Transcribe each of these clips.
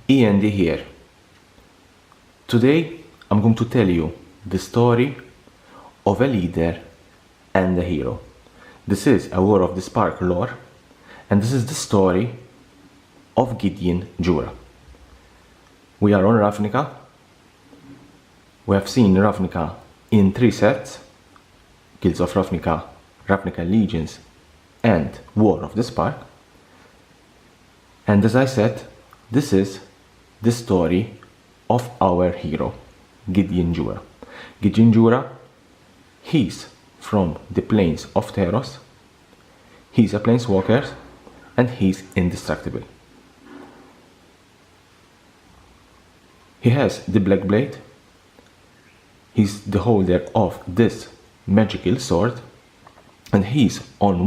E.N.D here. Today I'm going to tell you the story of a leader and a hero. This is a War of the Spark lore, and this is the story of Gideon Jura. We are on Ravnica. We have seen Ravnica in 3 sets: Guilds of Ravnica, Ravnica Legions, and War of the Spark. And as I said, this is the story of our hero, Gideon Jura. Gideon Jura, he's from the plains of Theros. He's a planeswalker and he's indestructible. He has the Black Blade. He's the holder of this magical sword, and he's on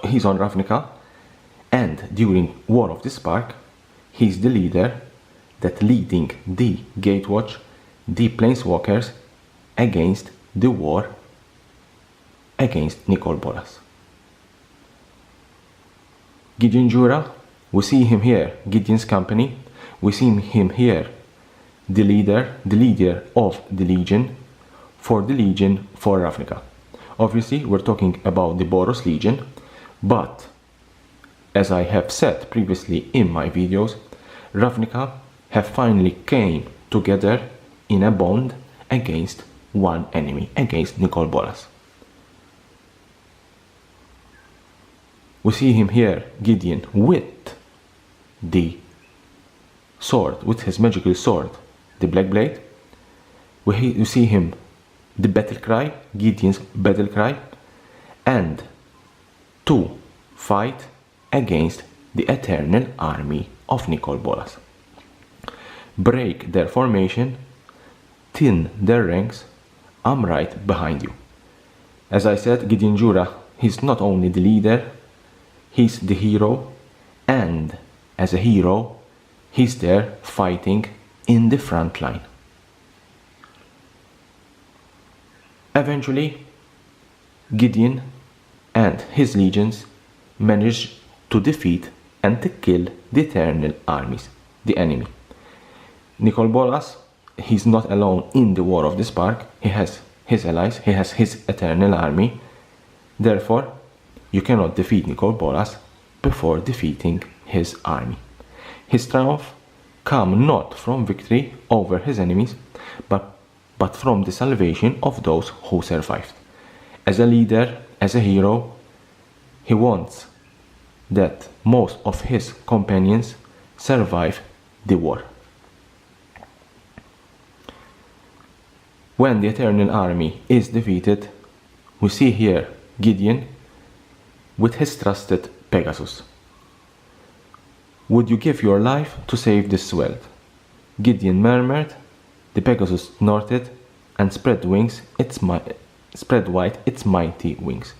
Ravnica, and during War of the Spark, he's the leader that leading the Gatewatch, the planeswalkers, against the war against Nicol Bolas. Gideon Jura, we see him here, Gideon's company. We see him here, the leader of the Legion for Ravnica. Obviously, we're talking about the Boros Legion, but as I have said previously in my videos, Ravnica have finally came together in a bond against one enemy, against Nicol Bolas. We see him here, Gideon, with the sword, with his magical sword, the Black Blade. We see him, the battle cry, Gideon's battle cry, and to fight against the eternal army of Nicol Bolas. Break their formation, thin their ranks, I'm right behind you. As I said, Gideon Jura, he's not only the leader, he's the hero, and as a hero, he's there fighting in the front line. Eventually, Gideon and his legions managed to defeat and to kill the eternal armies, the enemy. Nicol Bolas, he's not alone in the War of the Spark. He has his allies, he has his eternal army. Therefore, you cannot defeat Nicol Bolas before defeating his army. His triumph comes not from victory over his enemies, but from the salvation of those who survived. As a leader, as a hero, he wants that most of his companions survive the war. When the Eternal Army is defeated, we see here Gideon with his trusted Pegasus. Would you give your life to save this world? Gideon murmured. The Pegasus snorted and spread wide its mighty wings.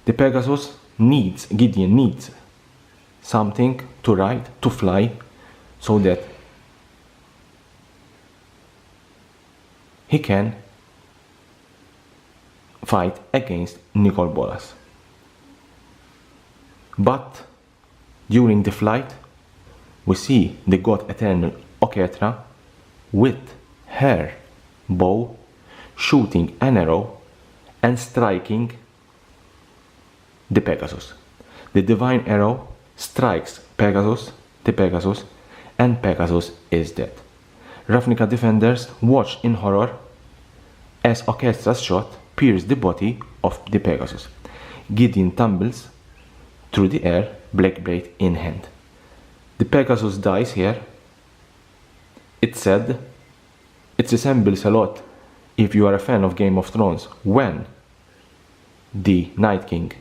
The Pegasus Gideon needs something to ride, to fly, so that he can fight against Nicol Bolas. But during the flight, we see the god Eternal Oketra with her bow shooting an arrow and striking the Pegasus. The divine arrow strikes the Pegasus, and Pegasus is dead. Ravnica defenders watched in horror as Oketra's shot pierced the body of the Pegasus. Gideon tumbles through the air, Black Blade in hand. The Pegasus dies here. It's sad. It resembles a lot, if you are a fan of Game of Thrones, when the Night King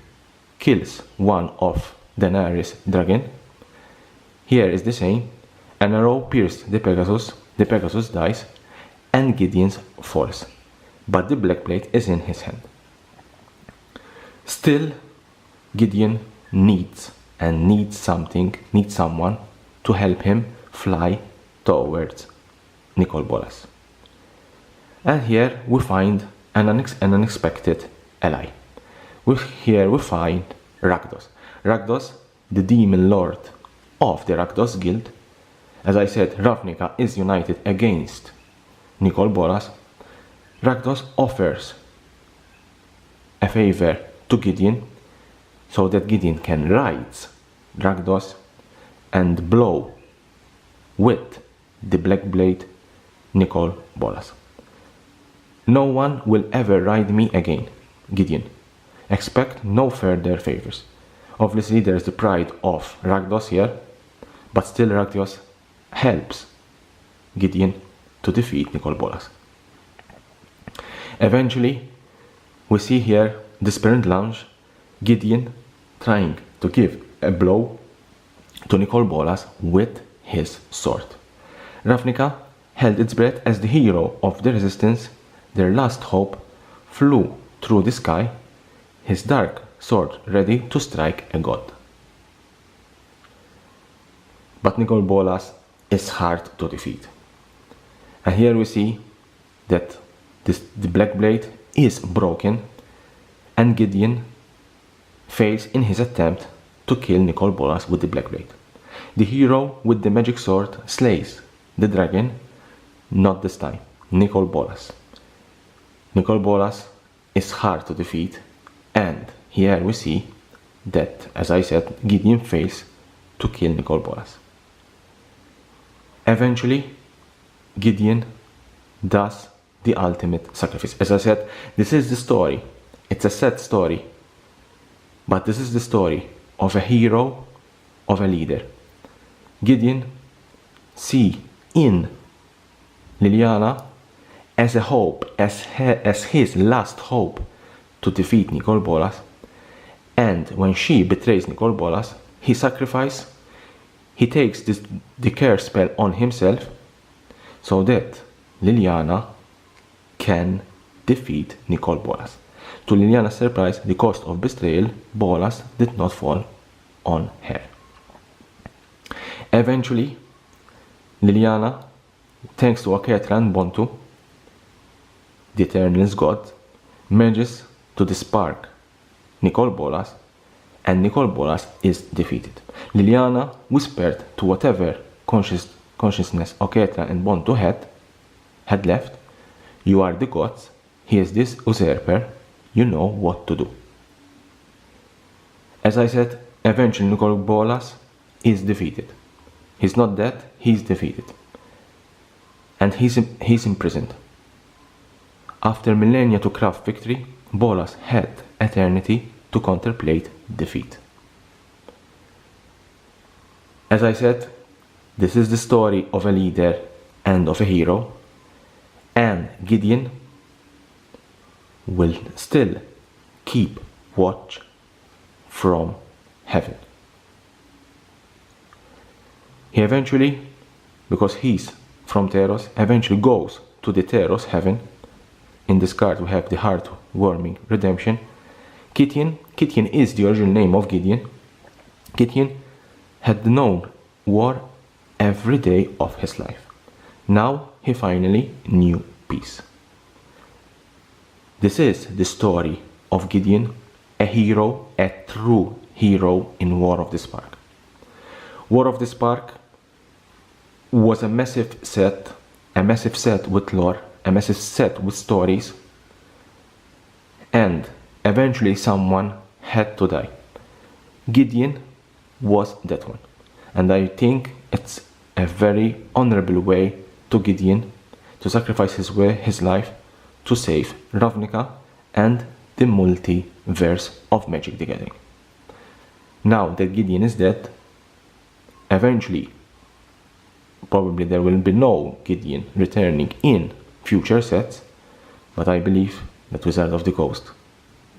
kills one of Daenerys' dragon. Here is the same. An arrow pierced the Pegasus dies, and Gideon falls, but the Black Blade is in his hand. Still, Gideon needs someone to help him fly towards Nicol Bolas. And here we find an unexpected ally. Here we find Rakdos. Rakdos, the demon lord of the Rakdos Guild, As I said, Ravnica is united against Nicol Bolas. Rakdos offers a favor to Gideon so that Gideon can ride Rakdos and blow with the black blade Nicol Bolas. No one will ever ride me again, Gideon. Expect no further favors. Obviously there is the pride of Rakdos here, but still Rakdos helps Gideon to defeat Nicol Bolas. Eventually, we see here the Spirit Lounge, Gideon trying to give a blow to Nicol Bolas with his sword. Ravnica held its breath as the hero of the resistance, their last hope, flew through the sky, his dark sword ready to strike a god. But Nicol Bolas is hard to defeat. And here we see that the black blade is broken and Gideon fails in his attempt to kill Nicol Bolas with the black blade. The hero with the magic sword slays the dragon, not this time, Nicol Bolas. Nicol Bolas is hard to defeat, and here we see that, as I said, Gideon fails to kill Nicol Bolas. Eventually, Gideon does the ultimate sacrifice. As I said, this is the story. It's a sad story, but this is the story of a hero, of a leader. Gideon see in Liliana as a hope, as his last hope to defeat Nicol Bolas, and when she betrays Nicol Bolas, he sacrifices, he takes the curse spell on himself so that Liliana can defeat Nicol Bolas. To Liliana's surprise, the cost of betrayal, Bolas did not fall on her. Eventually, Liliana, thanks to Aketra and Bontu, the Eternal's god, manages to spark Nicol Bolas, and Nicol Bolas is defeated. Liliana whispered to whatever consciousness Aketra and Bontu had left, "You are the gods, he is this usurper, you know what to do." As I said, eventually Nicol Bolas is defeated. He's not dead, he's defeated. And he's imprisoned. After millennia to craft victory, Bolas had eternity to contemplate defeat. As I said, this is the story of a leader and of a hero, and Gideon will still keep watch from heaven. He eventually, because he's from Teros, eventually goes to the Teros heaven. In this card we have the heartwarming redemption. Gideon is the original name of Gideon. Gideon had known war every day of his life. Now he finally knew peace. This is the story of Gideon, a hero, a true hero in War of the Spark. War of the Spark was a massive set with lore, a massive set with stories, and eventually someone had to die. Gideon was that one, and I think it's a very honorable way to Gideon to sacrifice his life to save Ravnica and the multiverse of Magic the Gathering. Now that Gideon is dead, eventually probably there will be no Gideon returning in future sets, but I believe that Wizard of the Coast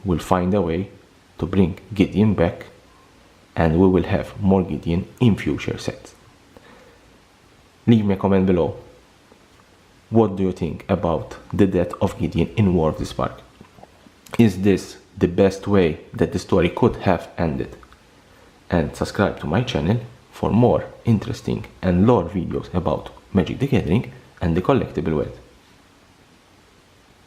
will find a way to bring Gideon back, and we will have more Gideon in future sets. Leave me a comment below. What do you think about the death of Gideon in War of the Spark? Is this the best way that the story could have ended? And subscribe to my channel for more interesting and lore videos about Magic the Gathering and the collectible world.